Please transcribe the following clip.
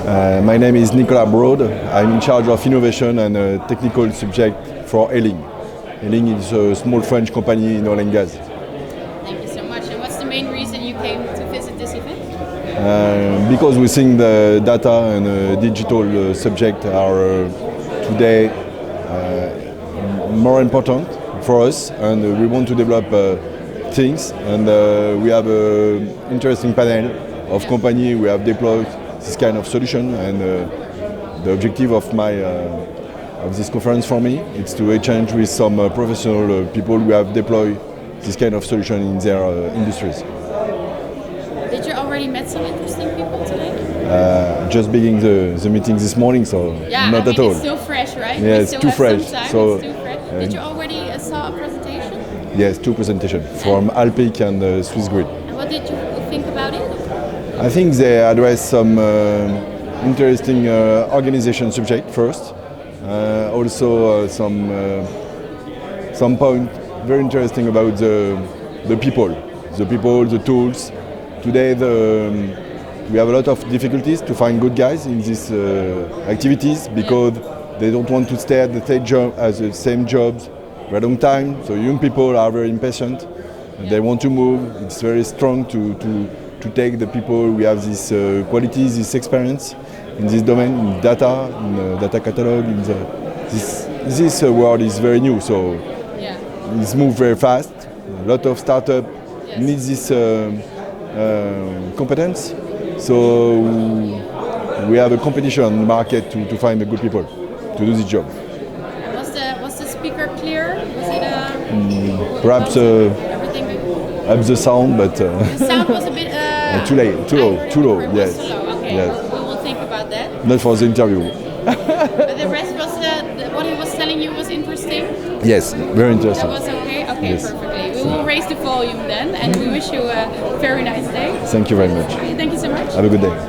My name is Nicolas Broad. I'm in charge of innovation and technical subject for Eling. Eling is a small French company in oil and gas. Thank you so much. And what's the main reason you came to visit this event? Because we think the data and digital subject are today more important for us, and we want to develop things. And we have an interesting panel of companies we have deployed this kind of solution. And the objective of this conference for me is to exchange with some professional people who have deployed this kind of solution in their industries. Did you already met some interesting people today? Just beginning the meeting this morning, so not at all. It's still fresh, right? Yeah, it's too fresh. So, it's too fresh. Did you already saw a presentation? Yes, 2 presentations from Alpic and Swiss Grid. And what did you think about it? I think they address some interesting organization subject first. Also some point very interesting about the people, the tools. Today we have a lot of difficulties to find good guys in these activities because they don't want to stay at the same jobs for a long time. So young people are very impatient. They want to move. It's very strong to take the people who have this qualities, this experience in this domain, in data, in data catalog. This world is very new, so it's moved very fast. A lot of startups need this competence. So we have a competition on the market to find the good people to do this job. Was the speaker clear? Was it perhaps the sound, but the sound was a bit too low. Yes. Okay, Yes. we will think about that. Not for the interview. But the rest was what he was telling you was interesting? Yes, very interesting. That was okay? Okay, Yes. perfectly. We will raise the volume then, and we wish you a very nice day. Thank you very much. Thank you so much. Have a good day.